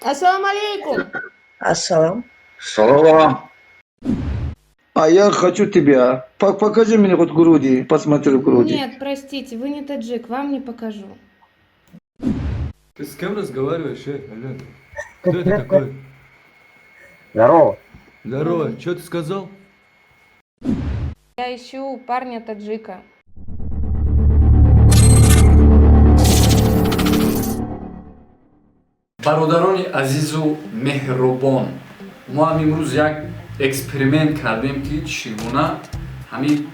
Ассаламу алейкум. Ассалам. Салам. А я хочу тебя. Покажи мне вот груди, посмотри груди. Нет, простите, вы не таджик, вам не покажу. Ты с кем разговариваешь, алло? Кто это такой? Здорово. Здорово, что ты сказал? Я ищу парня таджика. бародарони азизу меҳрубон, мо ҳам имрӯз як эксперимент кардем ки чӣ гуна ҳамин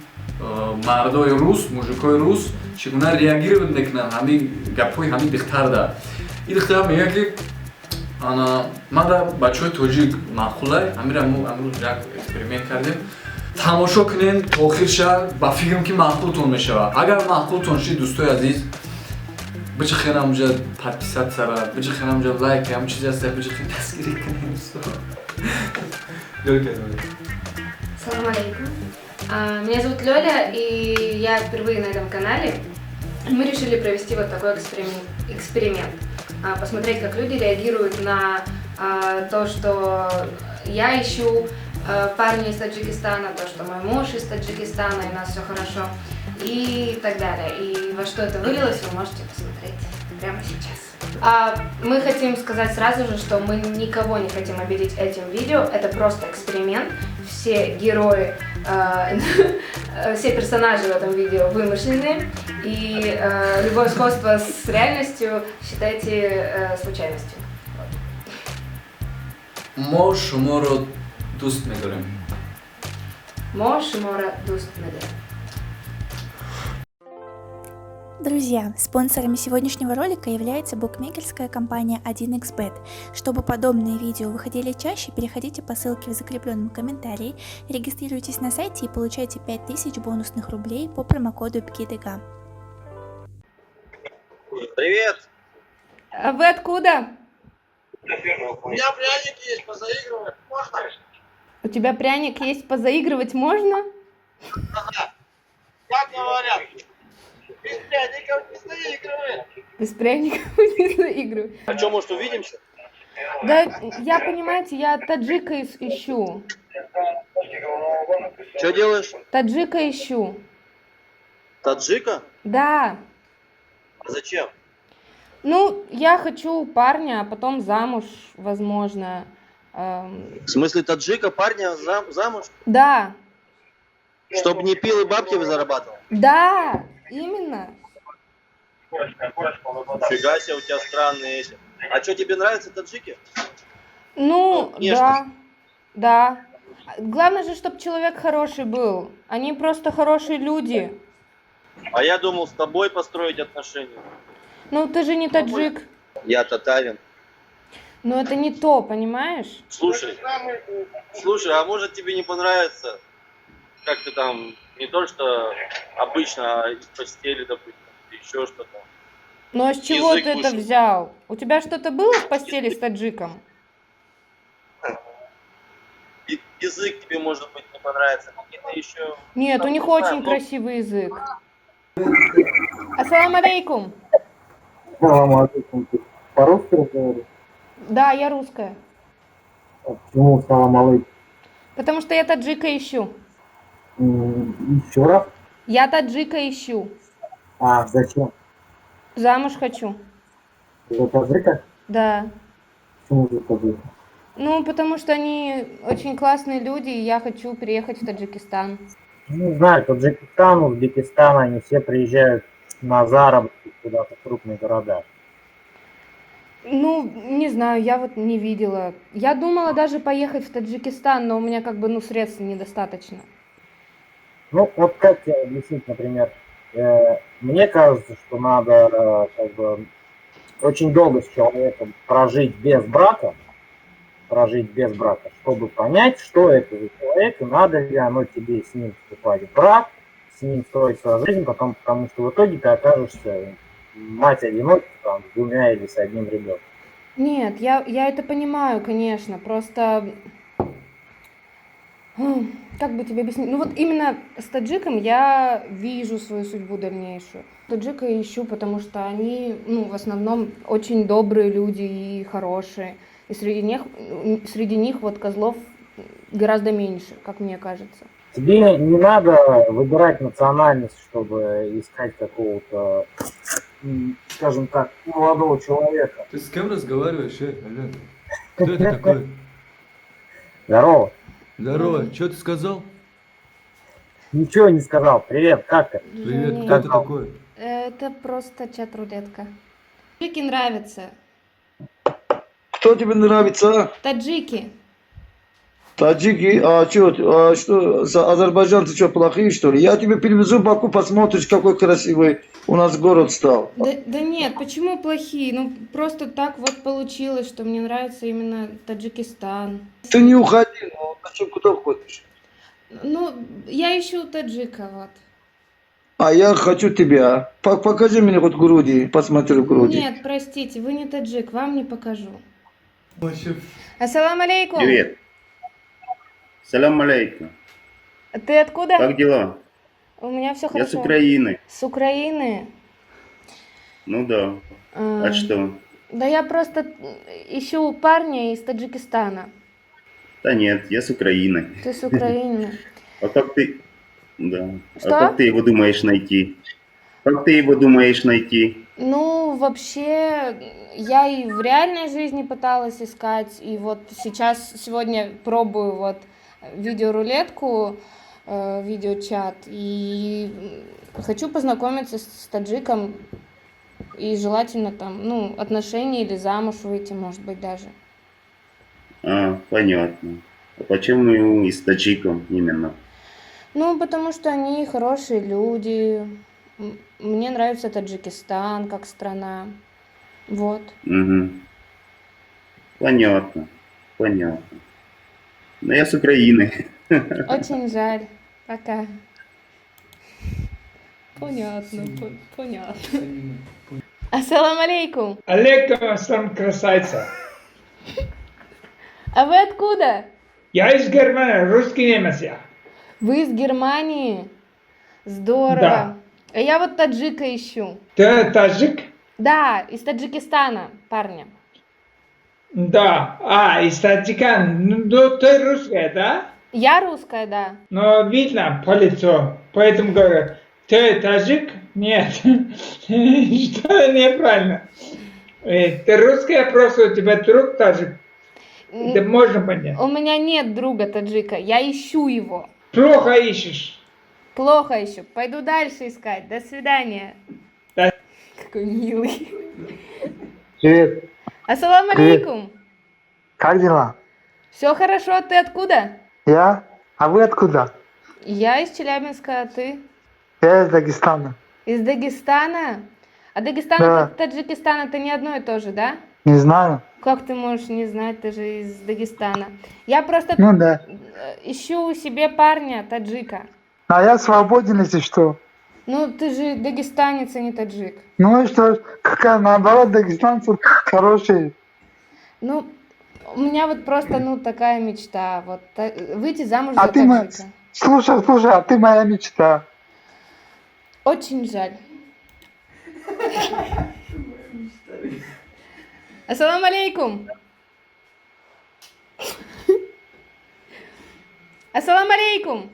мардои рус, мужикои рус чӣ гуна реагировать мекунанд ҳамин гапҳои ҳамин духтарда. Ин духтар мегӯяд ки манда бачаҳои тоҷик маъқулай, ҳамира мо амрӯз як эксперимент кардем. Тамошо кунем то охирша ба фикрам ки маъқултон мешавад. Агар маъқултон шид, дӯстои азиз, бичахен ҳамҷа подписаться, бичахен ҳамҷа лайк, ҳам чизи аст, бичахен дастгирӣ кунем. Салам алейкум. Меня зовут Лёля, и я впервые на этом канале. Мы решили провести вот такой эксперимент. Посмотреть, как люди реагируют на то, что я ищу парня из Таджикистана, то, что мой муж из Таджикистана, и у нас все хорошо, и так далее. И во что это вылилось, вы можете посмотреть прямо сейчас. Мы хотим сказать сразу же, что мы никого не хотим обидеть этим видео, это просто эксперимент. Все герои, все персонажи в этом видео вымышленные, и любое сходство с реальностью считайте случайностью. мо шуморо дӯст медорем. Мо шуморо дӯст медорем. Друзья, спонсорами сегодняшнего ролика является букмекерская компания 1xbet. Чтобы подобные видео выходили чаще, переходите по ссылке в закрепленном комментарии, регистрируйтесь на сайте и получайте 5000 бонусных рублей по промокоду БГДГ. Привет! А вы откуда? У меня пряник есть, позаигрывать можно? У тебя пряник есть, позаигрывать можно? Как говорят? Без пряников не заигрывает. Без пряников не заигрываю. А что, может, увидимся? Да, я, понимаете, я таджика ищу. Что делаешь? Таджика ищу. Таджика? Да. А зачем? Ну, я хочу парня, а потом замуж, возможно. В смысле таджика, парня замуж? Да. Чтоб не пил и бабки зарабатывал? Да, именно. Фига себе, у тебя странные эти. А что, тебе нравятся таджики? Ну, внешность. да. Главное же, чтобы человек хороший был. Они просто хорошие люди. А я думал с тобой построить отношения. Ну, ты же не таджик. Я татарин. Но это не то, понимаешь? Слушай, а может тебе не понравится, как ты там, не то что обычно, а из постели, допустим, еще что-то. Ну, а с чего Язык ты это кушать. взял? У тебя что-то было в постели с таджиком? Язык тебе, может быть, не понравится, какие-то еще... Нет, у них очень красивый язык. Ассаламу алейкум. Салам алейкум. Ты по-русски разговариваешь? Да, я русская. А почему салам алейкум? Потому что я таджика ищу. Еще раз? Я таджика ищу. А, зачем? Замуж хочу. За таджика? Да. Почему за таджика? Ну, потому что они очень классные люди, и я хочу переехать в Таджикистан. Не знаю, Таджикистан, Узбекистан, они все приезжают на заработки куда-то в крупные города. Ну, не знаю, я вот не видела. Я думала даже поехать в Таджикистан, но у меня как бы, средств недостаточно. Ну, вот как тебе объяснить, например, мне кажется, что надо как бы очень долго с человеком прожить без брака, чтобы понять, что это за человек, и надо ли оно тебе с ним вступать в брак, с ним строить свою жизнь, потому что в итоге ты окажешься мать-одиночка там, с двумя или с одним ребенком. Нет, я это понимаю, конечно, просто как бы тебе объяснить? Ну вот именно с таджиком я вижу свою судьбу дальнейшую. Таджика я ищу, потому что они, ну, в основном очень добрые люди и хорошие. И среди них вот козлов гораздо меньше, как мне кажется. Тебе не надо выбирать национальность, чтобы искать какого-то, скажем так, молодого человека. Ты с кем разговариваешь, алло? Кто это такой? Здорово. Здорово, что ты сказал? Ничего не сказал. Привет, как ты? Привет, Женя, кто это такой? это просто чат-рулетка. Таджики нравятся. Кто тебе нравится? Таджики. Таджики? Что, азербайджанцы что, плохие, что ли? Я тебе привезу в Баку, посмотришь, какой красивый у нас город стал. Да нет, почему плохие? Ну, просто так вот получилось, что мне нравится именно Таджикистан. Ты не уходи, ну, зачем куда ходишь? Ну, я ищу таджика, вот. А я хочу тебя. Покажи мне хоть груди, посмотри груди. Нет, простите, вы не таджик, вам не покажу. Вообще, Ассаламу алейкум. Привет. Салам алейкум. Ты откуда? Как дела? У меня все Я хорошо. с Украины. С Украины? Ну да. А что? Да я просто ищу парня из Таджикистана. Да нет, я с Украины. Ты с Украины. А как ты... Да. Что? А как ты его думаешь найти? Как ты его думаешь найти? Ну, вообще, я и в реальной жизни пыталась искать, и вот сегодня пробую вот видеорулетку, видеочат, и хочу познакомиться с таджиком, и желательно там, ну, отношения или замуж выйти, может быть, даже. А, понятно. А почему и с таджиком именно? Ну, потому что они хорошие люди, мне нравится Таджикистан как страна, вот. Угу. Понятно. Понятно. Но я с Украины. Очень жаль. Пока. Понятно, понятно. Ассаламу алейкум. Алейкум ассалам, красавица. А вы откуда? Я из Германии, русский немец я. Вы из Германии? Здорово. Да. А я вот таджика ищу. Ты таджик? Да, из Таджикистана, парня. Да. Из Таджикана. Ну, ты русская, да? Я русская, да. Но видно по лицу. Поэтому говорю, ты таджик? Нет. Что неправильно. Ты русская, просто у тебя друг таджик. Это можно понять. У меня нет друга таджика, я ищу его. Плохо ищешь. Плохо ищу. Пойду дальше искать. До свидания. Да. Какой милый. Привет. Ассаламу алейкум. Как дела? Все хорошо, а ты откуда? Я? А вы откуда? Я из Челябинска, а ты? Я из Дагестана. Из Дагестана? А Дагестан Да. и Таджикистан это не одно и то же, да? Не знаю. Как ты можешь не знать, ты же из Дагестана. Я просто Ну да. ищу себе парня таджика. А я свободен, если что. Ну, ты же дагестанец, а не таджик. Ну и что? Какая наоборот, дагестанцы хорошие. Ну, у меня вот просто, ну, такая мечта. Вот выйти замуж А за ты моя... таджика. Слушай, а ты моя мечта. Очень жаль. Ассаламу алейкум. Ассаламу алейкум.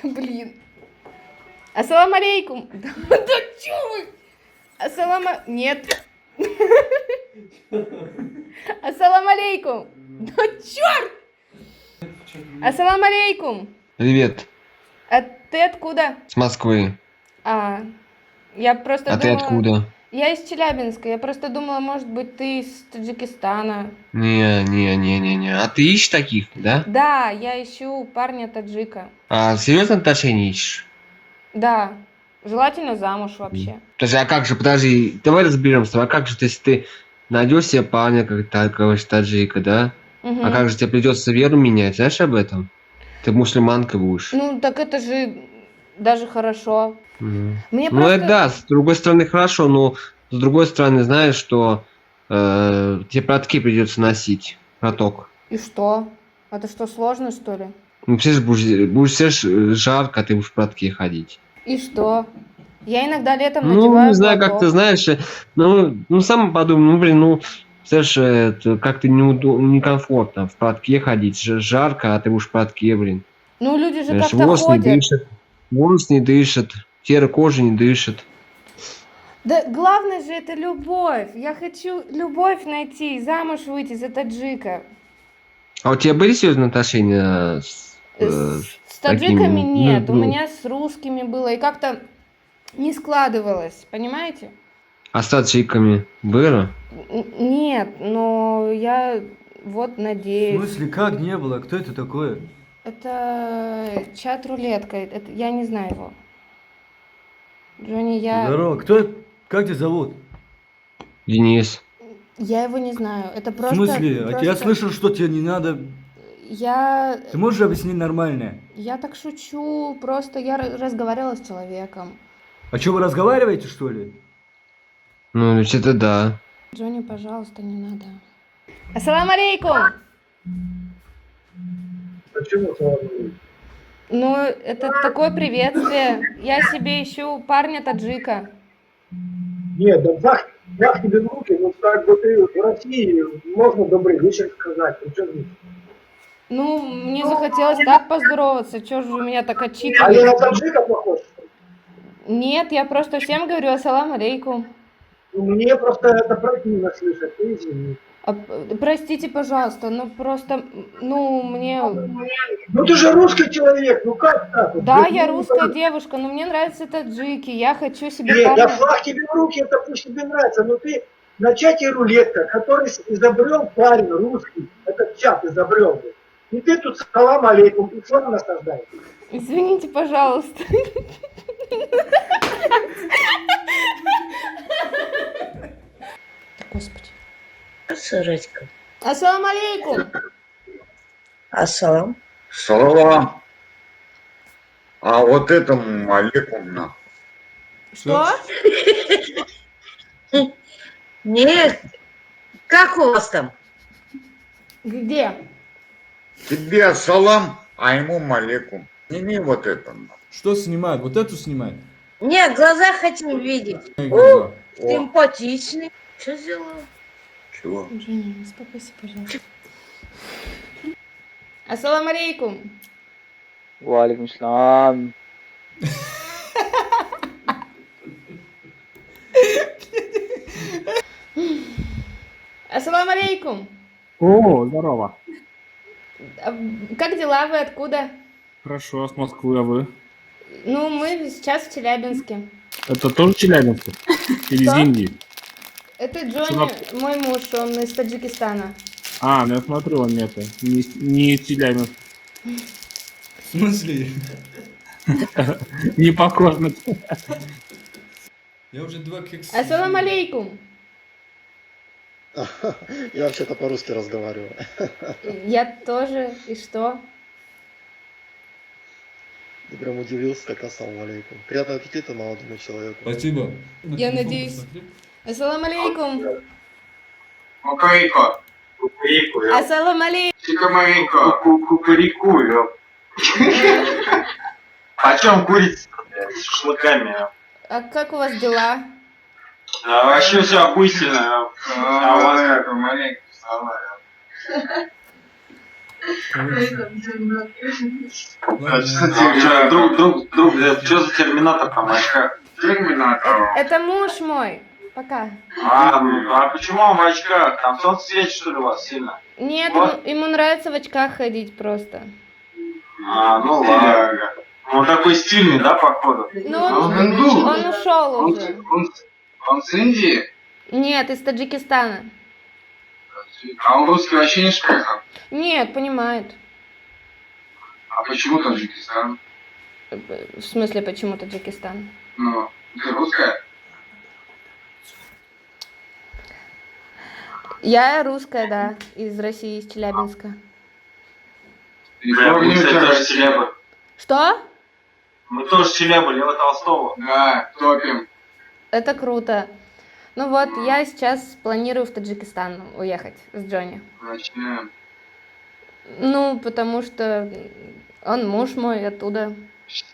Да блин. Ассаламу алейкум. Да чё вы? Ассаламу... Нет. Ассаламу алейкум. Да чёрт! Ассаламу алейкум. Привет, А ты откуда? с Москвы. Я просто А ты думала... откуда? Я из Челябинска. Я просто думала, может быть, ты из Таджикистана. Не. А ты ищешь таких, да? Да, я ищу парня таджика. А серьезно отношения ищешь? Да, желательно замуж вообще. Подожди, а как же, подожди, давай разберемся. А как же, если ты найдешь себе парня, как такого таджика, да? Мгм. А как же тебе придется веру менять, знаешь об этом? Ты мусульманка будешь. Ну, так это же даже хорошо. Мгм. Мне Ну просто... это да, с другой стороны хорошо, но с другой стороны знаешь, что тебе платки придется носить, платок. И что? Это что, сложно, что ли? Ну, все же будешь все ж жарко, ты будешь в платке ходить. И что? Я иногда летом Ну, надеваю не знаю, как платок. ты знаешь, ну, сам подумай, ну, блин, ну, все же это как-то некомфортно в платке ходить, жарко, а ты будешь в платке, блин. Ну, люди же Знаешь, как-то ходят. волос не дышит, тера кожи не дышит. Да главное же это любовь. Я хочу любовь найти, замуж выйти за таджика. А у тебя были серьезные отношения С таджиками такими, нет, у ну, меня с русскими было, и как-то не складывалось, понимаете? а с таджиками было? Нет, но я вот В надеюсь. смысле, как не было? Кто это такое? Это чат-рулетка, я не знаю его. Джонни, я Здорово, кто? Как тебя зовут? Денис. его не знаю. Это В просто. смысле? Я просто- слышал, что тебе не надо... Я Ты можешь объяснить нормально? так шучу, просто я разговаривала с человеком. А что, вы разговариваете, что ли? Ну, вообще-то да. Джонни, пожалуйста, не надо. Ассаламу алейкум! Почему сложно? Ну, это такое приветствие. Я себе ищу парня таджика. Нет, да бах тебе в руки, ну как бы ты в России можно добрый вечер сказать. Ну, что здесь? Ну, мне захотелось так поздороваться. Чё же вы меня так А я отчитываете? на таджика похож? Нет, я просто всем говорю ассаламу алейкум. Ну, мне просто это противно слышать, ты извини. Простите, пожалуйста, ну просто, ну, мне... Ну ты же русский человек, ну как так? Вот? Да, Ну, я ну, русская ну, девушка, но мне нравятся таджики. Я хочу себе Нет, да парня... флаг тебе в руки, это пусть тебе нравится, но ты на чате рулетка, который изобрел парень русский, этот чат изобрел. И ты тут салам алейкум, ислам насаждаешь. Извините, пожалуйста. Господи. Сырочка. Ассаламу алейкум. Ассалам. Салам. А вот этому алейкум на. Что? Нет. Как у вас там? Где? Тебе салам, а ему алейкум. Не вот это. Что снимать? Вот эту снимать? Нет, глаза хотим видеть. Мои глаза. Симпатичный. Что сделала? Чего? Джонни, успокойся, пожалуйста. Ассаламу алейкум. Валикум салам. Ассаламу алейкум. О, здорово. Как дела? Вы откуда? Хорошо, с Москвы, а вы? Ну, мы сейчас в Челябинске. Это тоже Челябинск? Или из Что? Индии? Это Джонни, мой муж, он из Таджикистана. А, ну я смотрю, он это, не из Челябинска. В смысле? Не похож на... Я уже 2 кекса. Ассаламу алейкум. Я вообще-то по-русски разговариваю. Я тоже. И что? Я прям удивился, как ассаламу алейкум. Приятного аппетита молодому человеку. Спасибо. Я надеюсь. Ассаламу алейкум. Кукарико. Кукарику, Ассаламу алейкум. Чикамарико. Кукарику, Почем курица с шашлыками? А как у вас дела? Вообще все обычно. А у вас как? Маленький Что за терминатор там, очках? Терминатор. Это муж мой. Пока. А почему он в очках? Там солнце светит, что ли, у вас сильно? Нет, Вот. ему нравится в очках ходить просто. Ну ладно. Он такой стильный, да, походу? Ну, он ушел уже. Он с Индии? Нет, из Таджикистана. А он русский вообще не шпехал? Нет, понимает. А почему Таджикистан? В смысле, почему Таджикистан? Ну, ты русская? Я русская, да, из России, из Челябинска. Мы, кстати, тоже Челябы. Что? Мы тоже Челябы, Лева Толстого. Да, топим. Это круто. Ну вот, я сейчас планирую в Таджикистан уехать с Джонни. Зачем? Ну, потому что он муж мой оттуда. Что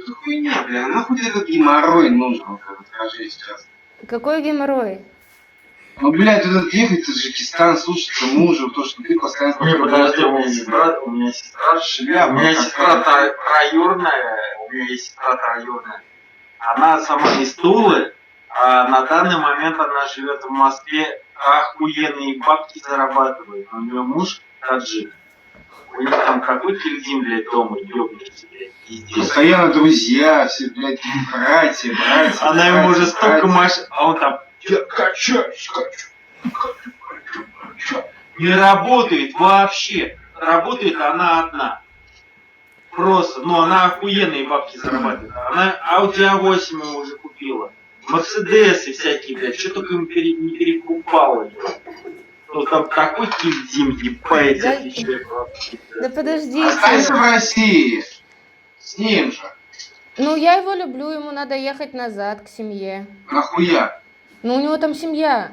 за хуйня, бля? Нахуй тебе этот геморрой нужен, вот этот, скажи сейчас. Какой геморрой? Ну, блядь, этот ехать в Таджикистан, слушаться мужа, то, что ты постоянно... Не, подожди, у меня сестра шля, у меня сестра троюрная, Она сама из Тулы, а на данный момент она живет в Москве, охуенные бабки зарабатывает. У нее муж таджик. У них там такой кильдин, блядь, дома, ёбнешься, блядь, пиздец. Постоянно друзья, все, блядь, братья. Она ему уже столько машин, а он там, я качаюсь. Не работает вообще. Работает она одна. Просто, ну она охуенные бабки зарабатывает. Она Audi A8 ему уже купила. Мерседесы всякие, блядь, что только им не перекупала. Ну там такой кильдин, ебать, Да, отвечаю. да подождите. Останься в России. С ним же. Ну, я его люблю, ему надо ехать назад к семье. Нахуя? Ну, у него там семья.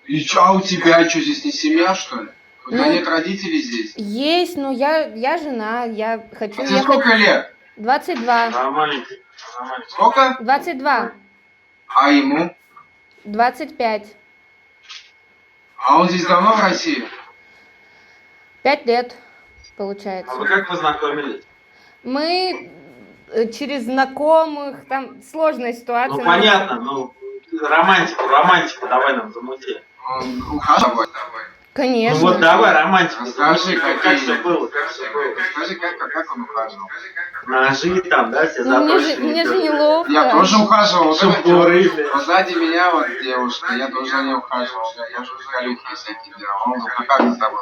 И чё, а у тебя что, здесь не семья, что ли? У тебя Ну, нет родителей здесь? Есть, но я жена, я хочу А тебе ехать... сколько лет? 22. Она маленькая. Сколько? 22. А ему? 25. А он здесь давно в России? 5 лет, получается. А вы как познакомились? Мы через знакомых, там сложная ситуация. Ну понятно, ну романтику давай нам замути. Ухаживай. Конечно. Ну вот давай романтику. Расскажи, как все было, Расскажи, как он ухаживал. Ножи там, да, все Ну, мне заточенные. же неловко. Я тоже ухаживал. Шубуры, Вот сзади меня вот девушка, я тоже за ней ухаживал. Я же колюхи всякие делал. Он говорит, как с тобой?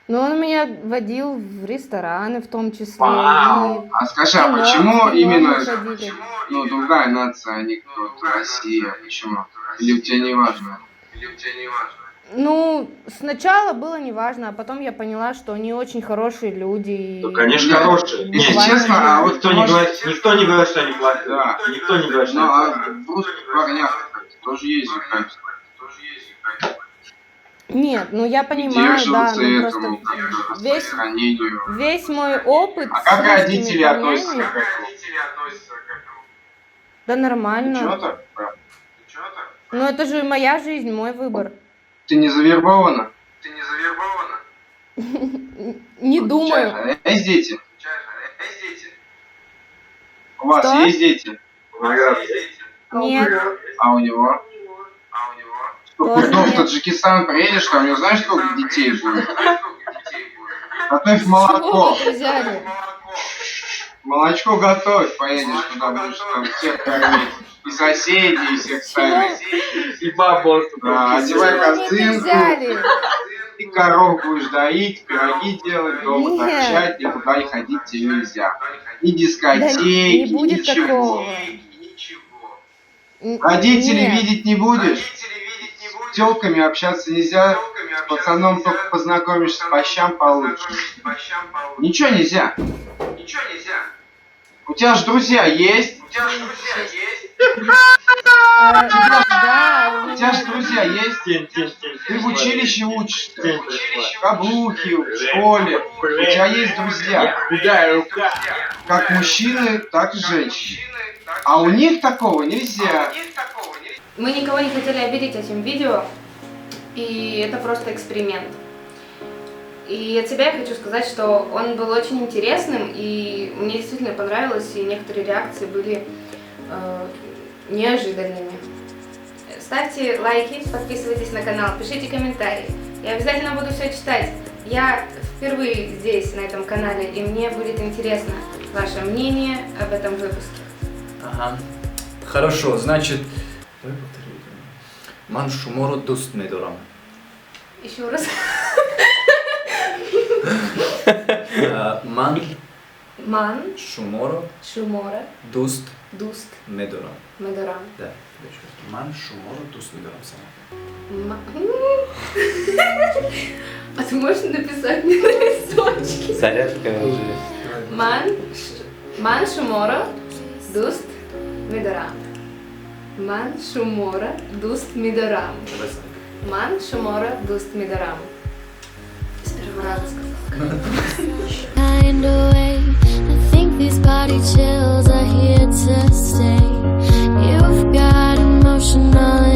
Ну, он меня водил в рестораны в том числе. Вау. и А скажи, а в кино, почему в кино именно, мы ходили. ну, другая нация, а не кто-то Россия? Почему? Или тебе не важно? Ну, сначала было неважно, а потом я поняла, что они очень хорошие люди. Ну, конечно, хорошие. Если Буквально честно, а вот Никто не говорит, что они плохие. Да. Никто не говорит, что Ну, они а плохие. в русских парнях тоже есть же качество. Нет, ну я понимаю, да, Держатся ну этому, просто как бы, весь, распространению. весь мой опыт А с как русскими родители относятся парнями, к этому? да нормально. Чего так? Ну это же моя жизнь, мой выбор. Ты не завербована? Не думаю. А есть дети? У вас Что? есть дети? Нет. А у него? Тоже Потом в нет. Таджикистан приедешь, там, не знаешь, сколько детей будет? Готовь Чего молоко. вы это взяли? Молочко готовь, поедешь туда, будешь там всех кормить. И соседей, и всех ставить. И бабос. Да, одевай Чего вы это косынку, взяли? и коров будешь доить, пироги делать, дома Нет. торчать, и туда не ходить тебе нельзя. Ни Да дискотеки, не будет ничего. такого. Родителей Нет. видеть не будешь. С тёлками общаться нельзя, с пацаном только познакомишься, по щам получишь. Ничего нельзя. У тебя же друзья есть. Да, У тебя же друзья есть. Ты в училище учишься. В каблуке, в школе. У тебя есть друзья. Как мужчины, так и женщины. А у них такого нельзя. Мы никого не хотели обидеть этим видео, и это просто эксперимент. И от себя я хочу сказать, что он был очень интересным, и мне действительно понравилось, и некоторые реакции были неожиданными. Ставьте лайки, подписывайтесь на канал, пишите комментарии. Я обязательно буду все читать. Я впервые здесь, на этом канале, и мне будет интересно ваше мнение об этом выпуске. Ага. Хорошо, значит... Ман шуморо дуст медорам. Еще раз. Ман Шуморо шумора дуст дуст медорам. медорам. Да. Ман шуморо дуст медорам само. А ты можешь написать мне на листочке? Зарядка уже. Ман шумора дуст медорам. Ман шумора дуст медорам. Ман шумора дуст медорам. 2 раза сказала. Kind of way. I think these body chills are here to stay. You've got emotional